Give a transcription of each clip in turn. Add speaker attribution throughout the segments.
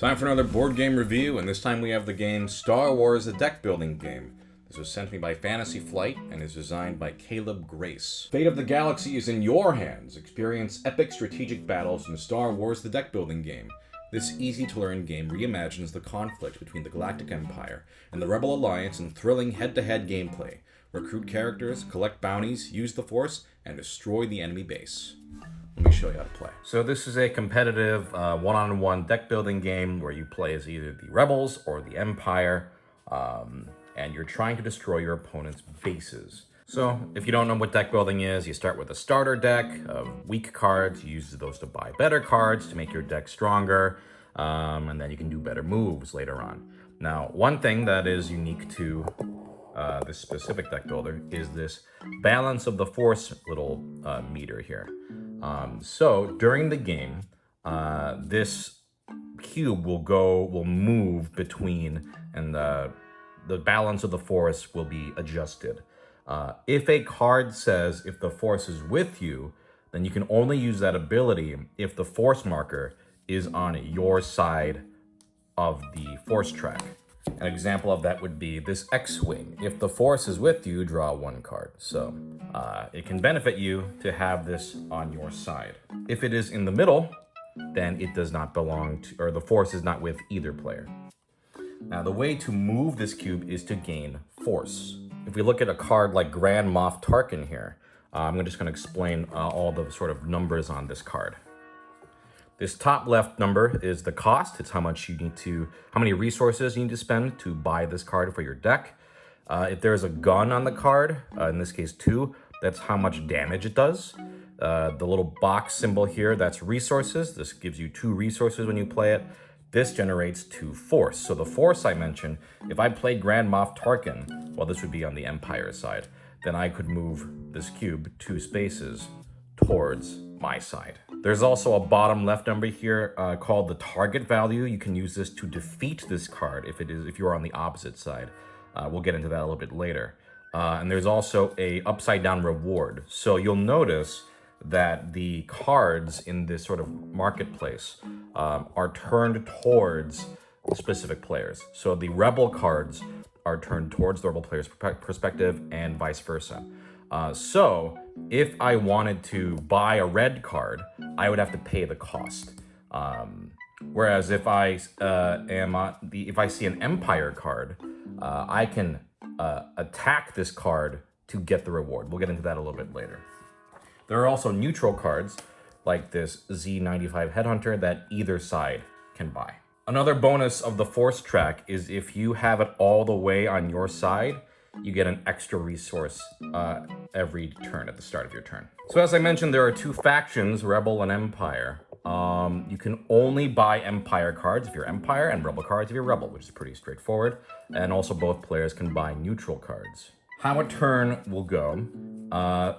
Speaker 1: Time for another board game review, and this time we have the game Star Wars: The Deck Building Game. This was sent to me by Fantasy Flight and is designed by Caleb Grace. Fate of the Galaxy is in your hands. Experience epic strategic battles in Star Wars: The Deck Building Game. This easy-to-learn game reimagines the conflict between the Galactic Empire and the Rebel Alliance in thrilling head-to-head gameplay. Recruit characters, collect bounties, use the Force, and destroy the enemy base. Let me show you how to play. So this is a competitive one-on-one deck building game where you play as either the Rebels or the Empire, and you're trying to destroy your opponent's bases. So if you don't know what deck building is, you start with a starter deck of weak cards. You use those to buy better cards to make your deck stronger, and then you can do better moves later on. Now, one thing that is unique to this specific deck builder is this balance of the Force little meter here. So during the game, this cube will move between, and the balance of the Force will be adjusted. If a card says if the Force is with you, then you can only use that ability if the Force marker is on your side of the Force track. An example of that would be this X-Wing. If the Force is with you, draw one card. So it can benefit you to have this on your side. If it is in the middle, then it does not belong to, or the Force is not with either player. Now, the way to move this cube is to gain Force. If we look at a card like Grand Moff Tarkin here, I'm just going to explain all the sort of numbers on this card. This top left number is the cost. It's how many resources you need to spend to buy this card for your deck. If there's a gun on the card, in this case 2, that's how much damage it does. The little box symbol here, that's resources. This gives you 2 resources when you play it. This generates 2 Force. So the Force I mentioned, if I played Grand Moff Tarkin, well, this would be on the Empire side, then I could move this cube 2 spaces towards my side. There's also a bottom left number here called the target value. You can use this to defeat this card if you're on the opposite side. We'll get into that a little bit later. And there's also a upside down reward. So you'll notice that the cards in this sort of marketplace are turned towards specific players. So the Rebel cards are turned towards the Rebel player's perspective and vice versa. So if I wanted to buy a red card, I would have to pay the cost. Whereas if I if I see an Empire card, I can attack this card to get the reward. We'll get into that a little bit later. There are also neutral cards like this Z95 Headhunter that either side can buy. Another bonus of the Force track is if you have it all the way on your side, you get an extra resource every turn at the start of your turn. So as I mentioned, there are 2 factions, Rebel and Empire. You can only buy Empire cards if you're Empire and Rebel cards if you're Rebel, which is pretty straightforward. And also both players can buy neutral cards. How a turn will go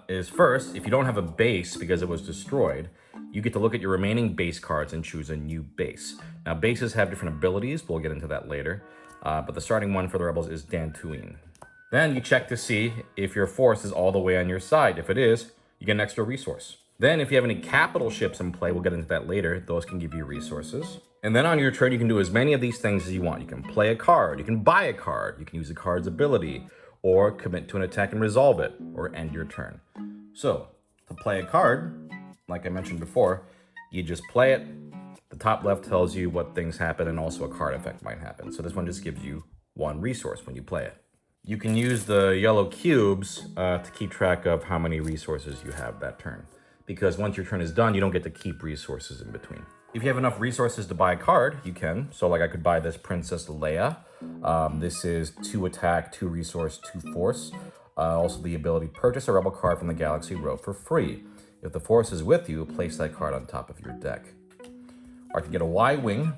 Speaker 1: is first, if you don't have a base because it was destroyed, you get to look at your remaining base cards and choose a new base. Now, bases have different abilities. We'll get into that later. But the starting one for the Rebels is Dantooine. Then you check to see if your Force is all the way on your side. If it is, you get an extra resource. Then if you have any capital ships in play, we'll get into that later, those can give you resources. And then on your turn, you can do as many of these things as you want. You can play a card, you can buy a card, you can use a card's ability, or commit to an attack and resolve it, or end your turn. So, to play a card, like I mentioned before, you just play it. The top left tells you what things happen and also a card effect might happen. So this one just gives you 1 resource when you play it. You can use the yellow cubes to keep track of how many resources you have that turn. Because once your turn is done, you don't get to keep resources in between. If you have enough resources to buy a card, you can. So like I could buy this Princess Leia. This is 2 attack, 2 resource, 2 Force. Also the ability to purchase a Rebel card from the Galaxy Row for free. If the Force is with you, place that card on top of your deck. Or I could get a Y-Wing,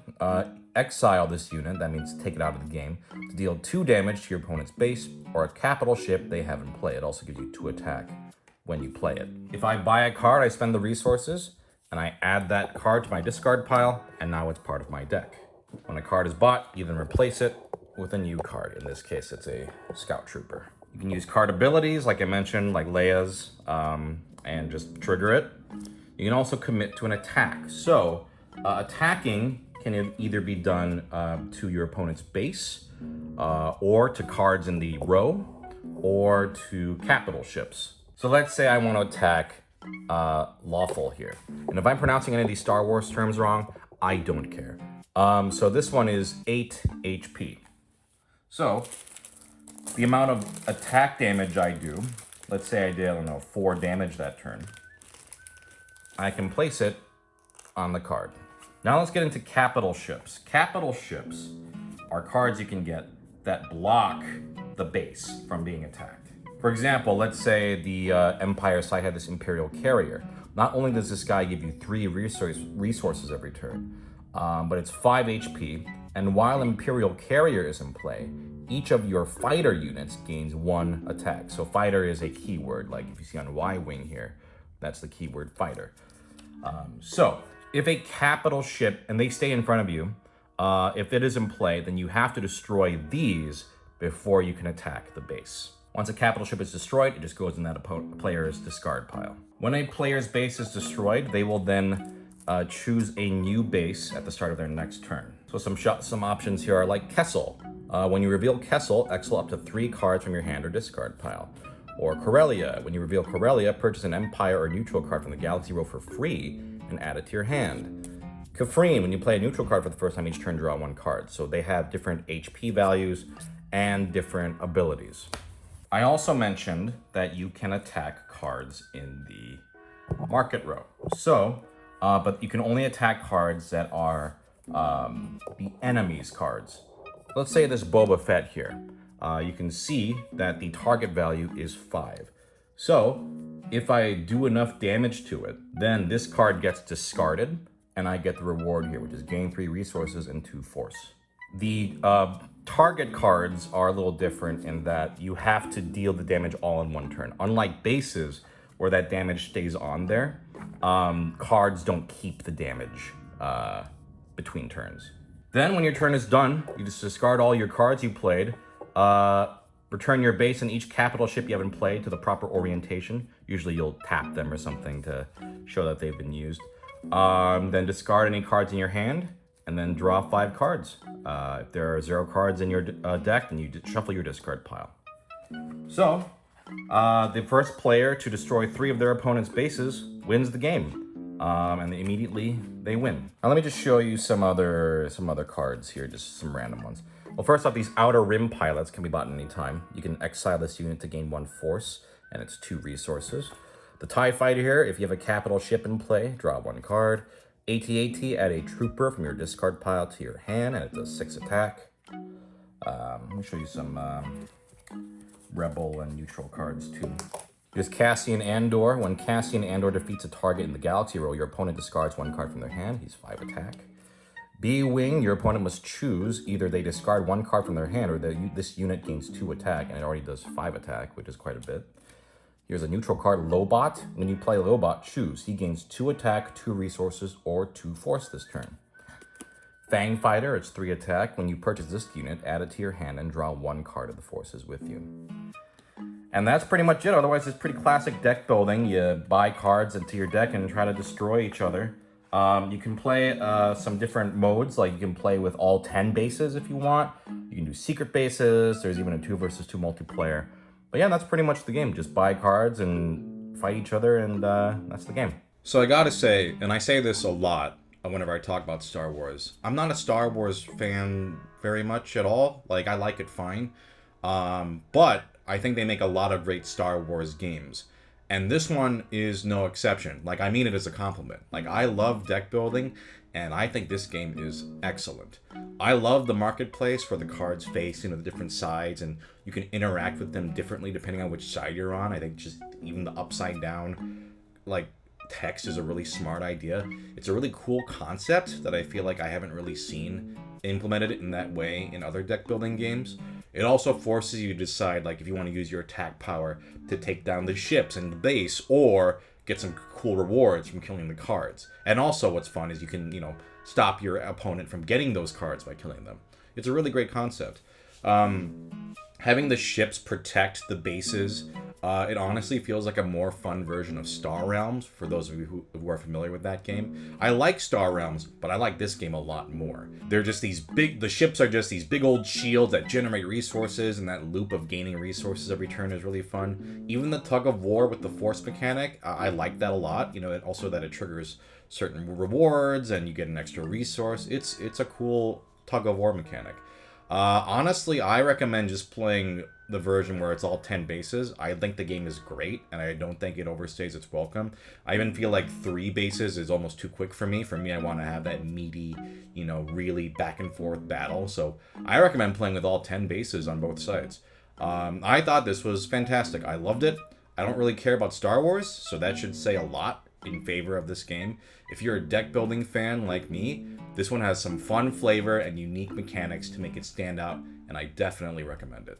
Speaker 1: exile this unit, that means take it out of the game, to deal 2 damage to your opponent's base, or a capital ship they have in play. It also gives you 2 attack when you play it. If I buy a card, I spend the resources, and I add that card to my discard pile, and now it's part of my deck. When a card is bought, you then replace it with a new card. In this case, it's a Scout Trooper. You can use card abilities, like I mentioned, like Leia's, and just trigger it. You can also commit to an attack. So attacking can either be done to your opponent's base, or to cards in the row, or to capital ships. So let's say I want to attack Lawful here. And if I'm pronouncing any of these Star Wars terms wrong, I don't care. So this one is 8 HP. So the amount of attack damage I do, let's say I did, I don't know, 4 damage that turn, I can place it on the card. Now let's get into capital ships. Capital ships are cards you can get that block the base from being attacked. For example, let's say the Empire side had this Imperial Carrier. Not only does this guy give you 3 resources every turn, but it's 5 HP, and while Imperial Carrier is in play, each of your fighter units gains 1 attack. So fighter is a keyword, like if you see on Y-Wing here, that's the keyword fighter. So if a capital ship, and they stay in front of you, if it is in play, then you have to destroy these before you can attack the base. Once a capital ship is destroyed, it just goes in that player's discard pile. When a player's base is destroyed, they will then choose a new base at the start of their next turn. So some options here are like Kessel. When you reveal Kessel, exile up to 3 cards from your hand or discard pile. Or Corellia. When you reveal Corellia, purchase an Empire or neutral card from the Galaxy row for free and add it to your hand. Kafrene, when you play a neutral card for the first time each turn, draw 1 card. So they have different HP values and different abilities. I also mentioned that you can attack cards in the market row. So, but you can only attack cards that are the enemy's cards. Let's say this Boba Fett here. You can see that the target value is 5. So, if I do enough damage to it, then this card gets discarded, and I get the reward here, which is gain 3 resources and 2 force. The target cards are a little different in that you have to deal the damage all in 1 turn. Unlike bases, where that damage stays on there, cards don't keep the damage between turns. Then when your turn is done, you just discard all your cards you played, return your base and each capital ship you haven't played to the proper orientation. Usually you'll tap them or something to show that they've been used. Then discard any cards in your hand, and then draw 5 cards. If there are 0 cards in your deck, then you shuffle your discard pile. So, the first player to destroy 3 of their opponent's bases wins the game. And immediately they win. Now let me just show you some other cards here, just some random ones. Well, first off, these Outer Rim pilots can be bought anytime. You can exile this unit to gain 1 force, and it's 2 resources. The TIE Fighter here, if you have a capital ship in play, draw 1 card. AT-AT, add a trooper from your discard pile to your hand, and it does 6 attack. Let me show you some Rebel and neutral cards too. Here's Cassian Andor. When Cassian Andor defeats a target in the Galaxy row, your opponent discards 1 card from their hand. He's 5 attack. B-Wing, your opponent must choose either they discard 1 card from their hand or this unit gains 2 attack, and it already does 5 attack, which is quite a bit. Here's a neutral card, Lobot. When you play Lobot, choose. He gains 2 attack, 2 resources, or 2 force this turn. Fang Fighter, it's 3 attack. When you purchase this unit, add it to your hand and draw 1 card of the forces with you. And that's pretty much it. Otherwise, it's pretty classic deck building. You buy cards into your deck and try to destroy each other. You can play some different modes, like you can play with all 10 bases if you want. You can do secret bases. There's even a 2 versus 2 multiplayer. But yeah, that's pretty much the game. Just buy cards and fight each other, and that's the game. So I gotta say, and I say this a lot whenever I talk about Star Wars, I'm not a Star Wars fan very much at all. Like, I like it fine. But I think they make a lot of great Star Wars games. And this one is no exception. Like, I mean it as a compliment. Like, I love deck building, and I think this game is excellent. I love the marketplace where the cards face, the different sides, and you can interact with them differently depending on which side you're on. I think just even the upside down, like, text is a really smart idea. It's a really cool concept that I feel like I haven't really seen implemented in that way in other deck building games. It also forces you to decide, like, if you want to use your attack power to take down the ships and the base, or get some cool rewards from killing the cards. And also what's fun is you can, stop your opponent from getting those cards by killing them. It's a really great concept. Having the ships protect the bases It honestly feels like a more fun version of Star Realms, for those of you who are familiar with that game. I like Star Realms, but I like this game a lot more. They're just the ships are just these big old shields that generate resources, and that loop of gaining resources every turn is really fun. Even the tug of war with the force mechanic, I like that a lot. You know, also that it triggers certain rewards and you get an extra resource. It's a cool tug of war mechanic. Honestly, I recommend just playing the version where it's all 10 bases. I think the game is great, and I don't think it overstays its welcome. I even feel like 3 bases is almost too quick for me. For me, I want to have that meaty, you know, really back and forth battle. So I recommend playing with all 10 bases on both sides. I thought this was fantastic. I loved it. I don't really care about Star Wars, so that should say a lot in favor of this game. If you're a deck building fan like me, this one has some fun flavor and unique mechanics to make it stand out, and I definitely recommend it.